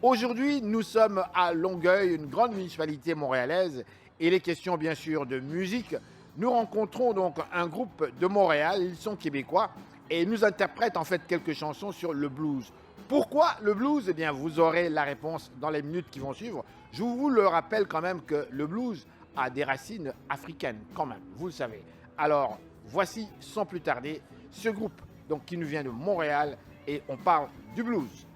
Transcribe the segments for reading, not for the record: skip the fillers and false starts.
Aujourd'hui, nous sommes à Longueuil, une grande municipalité montréalaise, et les questions bien sûr de musique. Nous rencontrons donc un groupe de Montréal, ils sont québécois, et ils nous interprètent en fait quelques chansons sur le blues. Pourquoi le blues? Eh bien, vous aurez la réponse dans les minutes qui vont suivre. Je vous le rappelle quand même que le blues a des racines africaines, quand même, vous le savez. Alors, voici sans plus tarder ce groupe donc, qui nous vient de Montréal, et on parle du blues.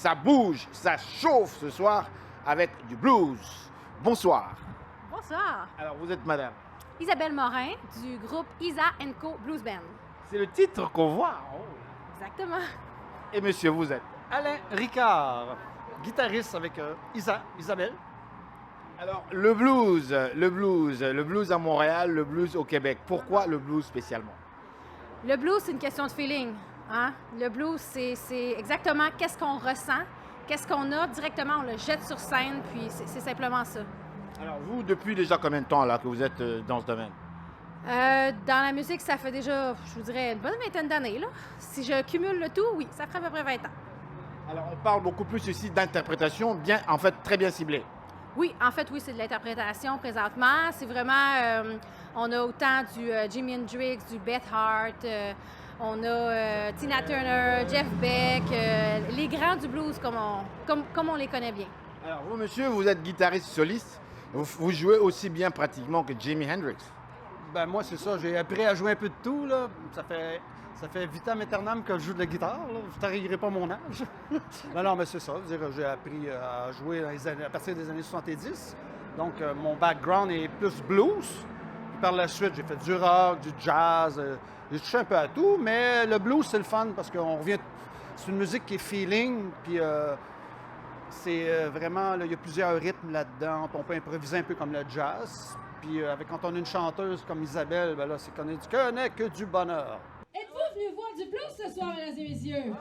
Ça bouge, ça chauffe ce soir avec du blues. Bonsoir. Bonsoir. Alors, vous êtes madame? Isabelle Morin du groupe Isa Co Blues Band. C'est le titre qu'on voit. Oh. Exactement. Et monsieur, vous êtes? Alain Ricard, guitariste avec Isabelle. Alors, le blues à Montréal, le blues au Québec. Pourquoi le blues spécialement? Le blues, c'est une question de feeling. Hein? Le blues, c'est exactement qu'est-ce qu'on ressent, qu'est-ce qu'on a directement, on le jette sur scène, puis c'est simplement ça. Alors, vous, depuis déjà combien de temps là que vous êtes dans ce domaine? Dans la musique, ça fait déjà, je vous dirais, une bonne vingtaine d'années. Là. Si je cumule le tout, oui, ça ferait à peu près 20 ans. Alors, on parle beaucoup plus ici d'interprétation, bien, en fait, très bien ciblée. Oui, en fait, oui, c'est de l'interprétation présentement. C'est vraiment, on a autant du Jimi Hendrix, du Beth Hart, on a Tina Turner, Jeff Beck, les grands du blues comme on les connaît bien. Alors, vous, monsieur, vous êtes guitariste soliste. Vous jouez aussi bien pratiquement que Jimi Hendrix. Ben moi, c'est ça. J'ai appris à jouer un peu de tout. Là. Ça fait vitam aeternam que je joue de la guitare. Là. Je ne t'arriverai pas mon âge. non, mais c'est ça. J'ai appris à jouer à partir des années 70. Donc, mon background est plus blues. Puis par la suite, j'ai fait du rock, du jazz. J'ai touché un peu à tout. Mais le blues, c'est le fun parce qu'on revient... C'est une musique qui est feeling. Puis... c'est vraiment, il y a plusieurs rythmes là-dedans. On peut improviser un peu comme le jazz. Puis quand on a une chanteuse comme Isabelle, ben là, c'est qu'on n'est que du bonheur. Êtes-vous venus voir du blues ce soir, mesdames et messieurs?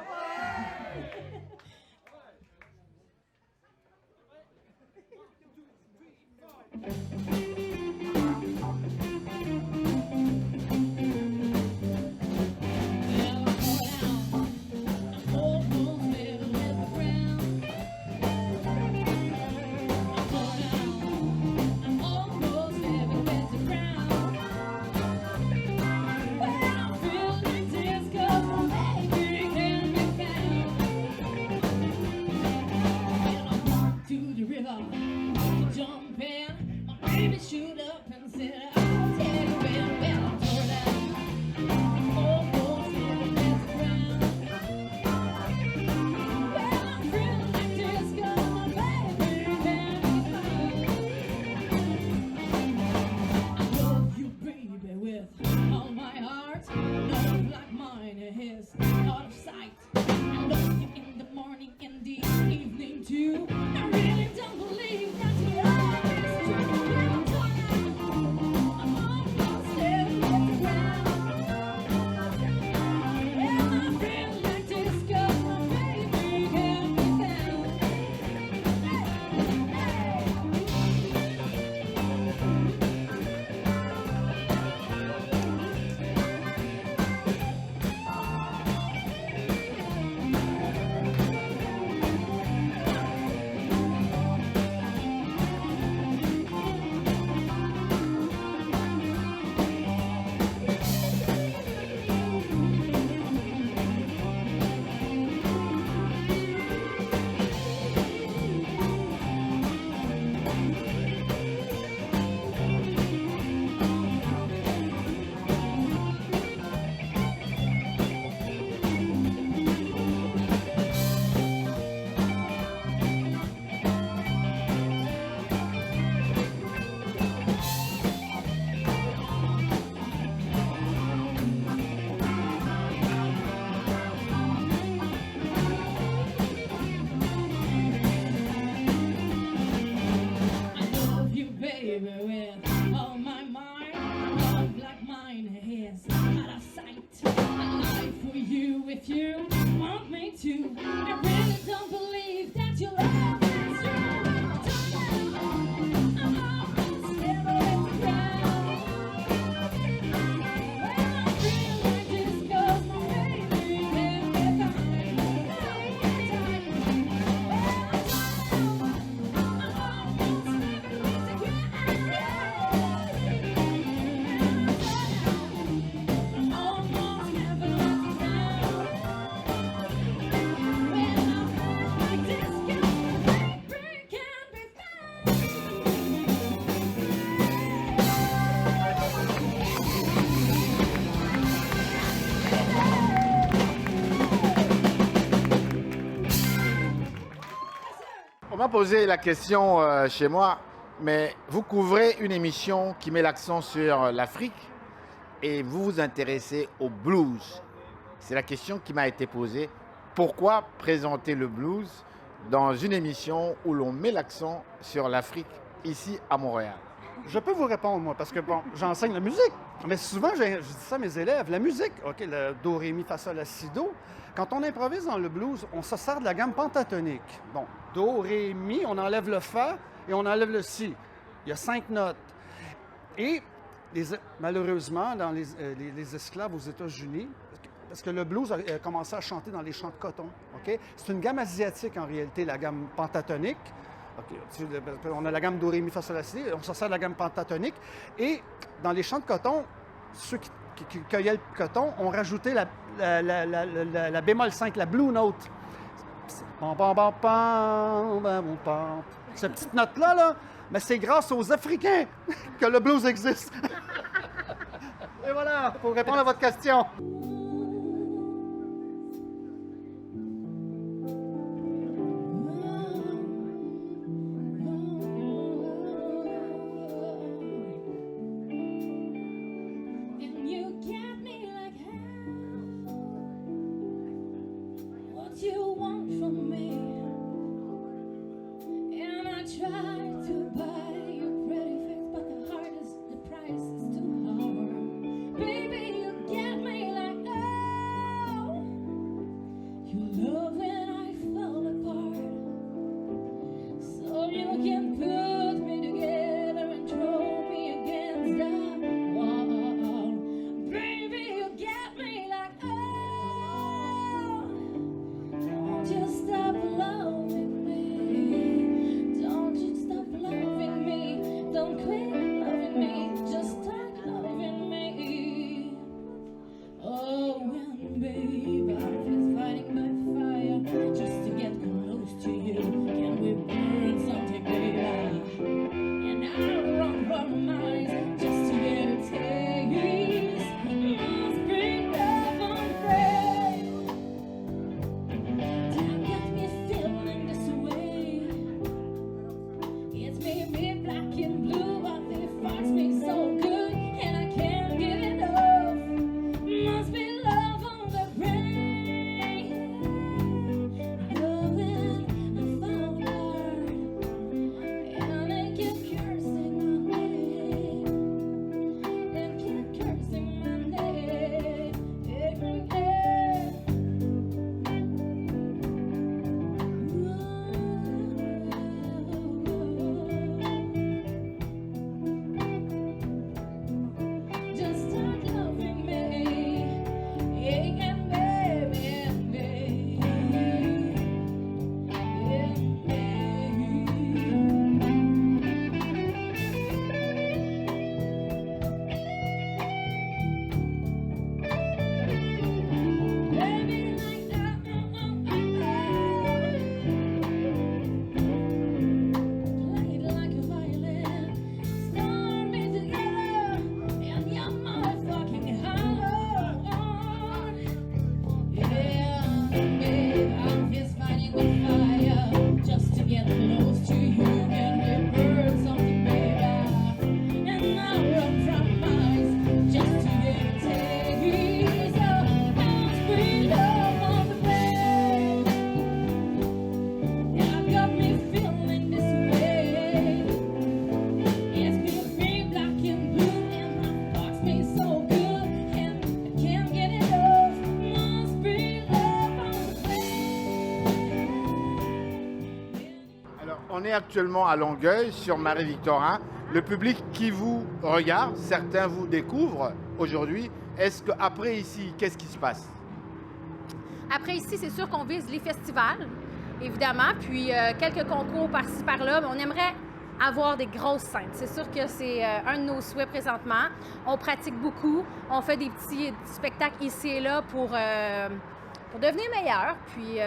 On m'a posé la question chez moi, mais vous couvrez une émission qui met l'accent sur l'Afrique et vous vous intéressez au blues. C'est la question qui m'a été posée. Pourquoi présenter le blues dans une émission où l'on met l'accent sur l'Afrique ici à Montréal? Je peux vous répondre, moi, parce que, bon, j'enseigne la musique. Mais souvent, je dis ça à mes élèves. La musique, OK, le do, ré, mi, fa, sol, la, si, do. Quand on improvise dans le blues, on se sert de la gamme pentatonique. Bon, do, ré, mi, on enlève le fa et on enlève le si. Il y a 5 notes. Et malheureusement, dans les esclaves aux États-Unis, parce que le blues a commencé à chanter dans les champs de coton. OK? C'est une gamme asiatique, en réalité, la gamme pentatonique. Okay. On a la gamme do, ré, mi, fa, sol, la, si, on se sert de la gamme pentatonique. Et dans les champs de coton, ceux qui cueillaient le coton ont rajouté la bémol 5, la blue note. Cette petite note-là, là, mais c'est grâce aux Africains que le blues existe. Et voilà, pour répondre à votre question. On est actuellement à Longueuil, sur Marie-Victorin. Le public qui vous regarde, certains vous découvrent aujourd'hui. Est-ce qu'après ici, qu'est-ce qui se passe? Après ici, c'est sûr qu'on vise les festivals, évidemment, puis quelques concours par-ci, par-là, mais on aimerait avoir des grosses scènes. C'est sûr que c'est un de nos souhaits présentement. On pratique beaucoup, on fait des petits spectacles ici et là pour devenir meilleur, puis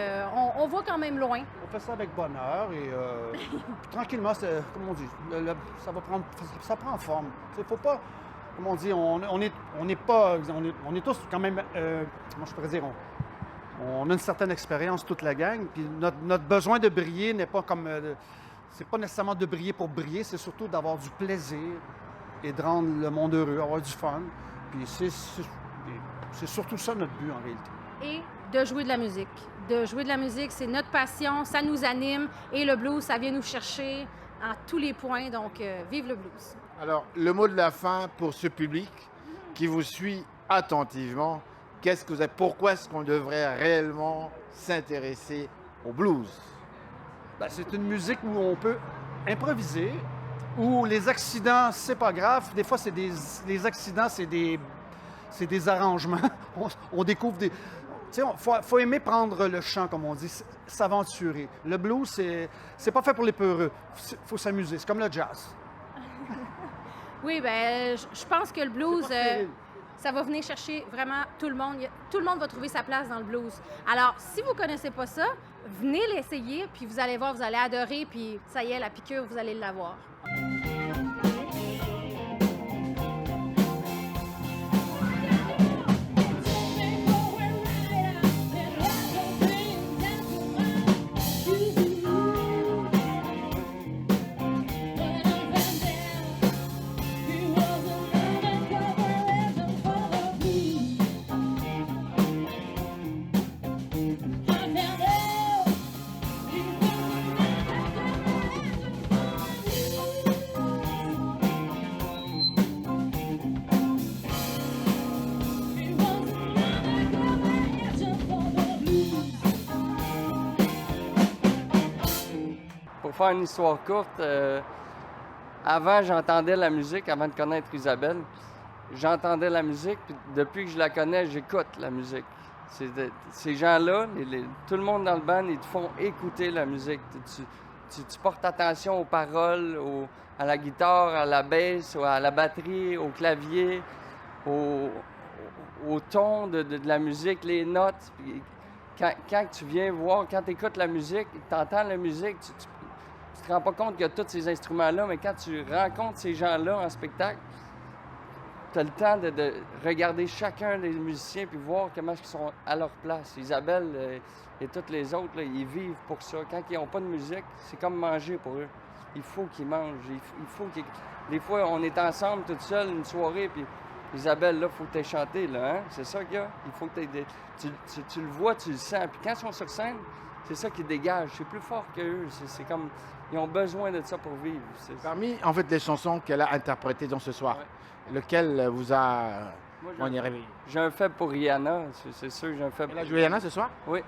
on va quand même loin. On fait ça avec bonheur et tranquillement, comme on dit, ça prend forme. Il faut pas, comme on dit, on est tous quand même, comment je pourrais dire, On a une certaine expérience, toute la gang, puis notre besoin de briller n'est pas comme... c'est pas nécessairement de briller pour briller, c'est surtout d'avoir du plaisir et de rendre le monde heureux, avoir du fun. Puis c'est surtout ça notre but, en réalité. Et de jouer de la musique. De jouer de la musique, c'est notre passion, ça nous anime. Et le blues, ça vient nous chercher à tous les points. Donc, vive le blues. Alors, le mot de la fin pour ce public qui vous suit attentivement, pourquoi est-ce qu'on devrait réellement s'intéresser au blues? Ben, c'est une musique où on peut improviser, où les accidents, c'est pas grave. Des fois, les accidents, c'est des arrangements. On découvre des... Tu sais, faut aimer prendre le chant, comme on dit, s'aventurer. Le blues, c'est pas fait pour les peureux. Faut s'amuser. C'est comme le jazz. Oui, ben, je pense que le blues, ça va venir chercher vraiment tout le monde. Tout le monde va trouver sa place dans le blues. Alors, si vous ne connaissez pas ça, venez l'essayer, puis vous allez voir, vous allez adorer, puis ça y est, la piqûre, vous allez l'avoir. Pour faire une histoire courte, avant, j'entendais la musique, avant de connaître Isabelle. J'entendais la musique, puis depuis que je la connais, j'écoute la musique. Ces gens-là, tout le monde dans le band, ils te font écouter la musique. Tu portes attention aux paroles, à la guitare, à la basse, à la batterie, au clavier, au ton de la musique, les notes. Puis quand tu viens voir, quand tu écoutes la musique, tu entends la musique, tu te rends pas compte qu'il y a tous ces instruments-là, mais quand tu rencontres ces gens-là en spectacle, tu as le temps de regarder chacun des musiciens puis voir comment ils sont à leur place. Isabelle et tous les autres, là, ils vivent pour ça. Quand ils n'ont pas de musique, c'est comme manger pour eux. Il faut qu'ils mangent. Il faut qu'ils... Des fois, on est ensemble, toute seule, une soirée, puis Isabelle, là, il faut que tu aies chanté, là, hein? C'est ça qu'il y a. Il faut que tu le vois, tu le sens. Puis quand ils sont sur scène, c'est ça qui dégage. C'est plus fort qu'eux. C'est comme... Ils ont besoin de ça pour vivre. Parmi, en fait, les chansons qu'elle a interprétées dans ce soir, lequel vous a... Moi, on est réveillé? J'ai un faible pour Rihanna, c'est sûr. J'ai un faible. Elle a joué Rihanna ce soir? Oui,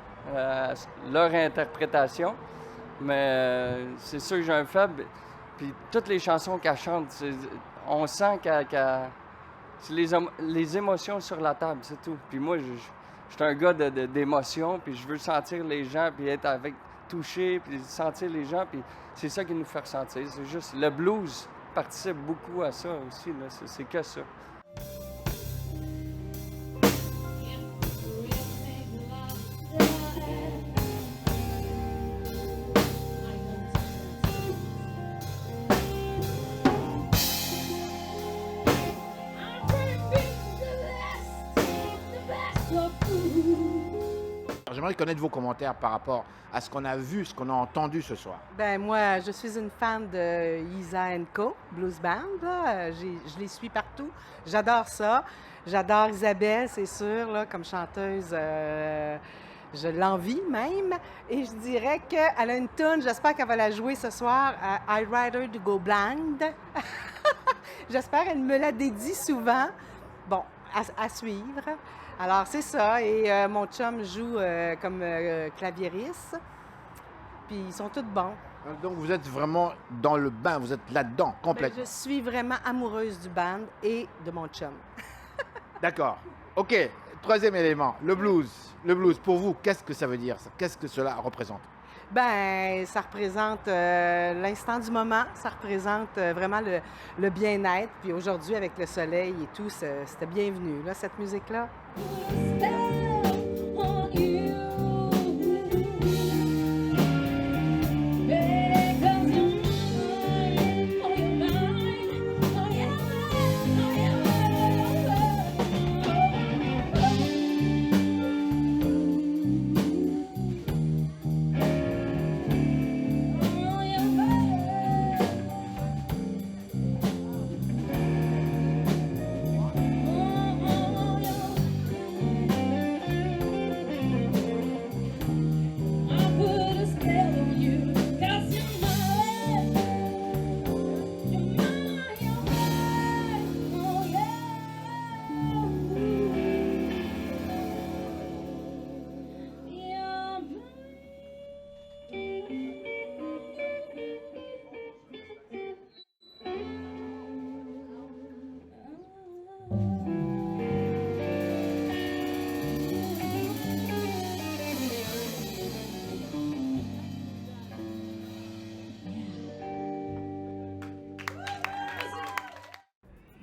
leur interprétation. Mais c'est sûr que j'ai un faible. Puis toutes les chansons qu'elle chante, on sent qu'elle... C'est les émotions sur la table, c'est tout. Puis moi, je suis un gars d'émotions, puis je veux sentir les gens, puis être toucher, puis sentir les gens, puis c'est ça qui nous fait ressentir. C'est juste, le blues participe beaucoup à ça aussi, là. C'est que ça. J'aimerais connaître vos commentaires par rapport à ce qu'on a vu, ce qu'on a entendu ce soir. Ben moi, je suis une fan de Isa Co, Blues Band. Là. Je les suis partout. J'adore ça. J'adore Isabelle, c'est sûr, là, comme chanteuse. Je l'envie même. Et je dirais qu'elle a une tune, j'espère qu'elle va la jouer ce soir, à I Rider to Go Blind. J'espère qu'elle me la dédie souvent. Bon, à suivre. Alors, c'est ça. Et mon chum joue comme claviériste. Puis, ils sont tous bons. Donc, vous êtes vraiment dans le bain, vous êtes là-dedans, complètement. Je suis vraiment amoureuse du band et de mon chum. D'accord. OK. Troisième élément, le blues. Le blues, pour vous, qu'est-ce que ça veut dire? Qu'est-ce que cela représente? Ben, ça représente l'instant du moment, ça représente vraiment le bien-être. Puis aujourd'hui, avec le soleil et tout, c'était bienvenu, là, cette musique-là.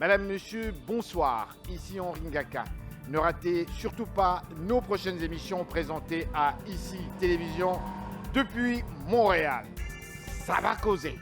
Madame, Monsieur, bonsoir. Ici Henri Ngaka. Ne ratez surtout pas nos prochaines émissions présentées à ICI Télévision depuis Montréal. Ça va causer.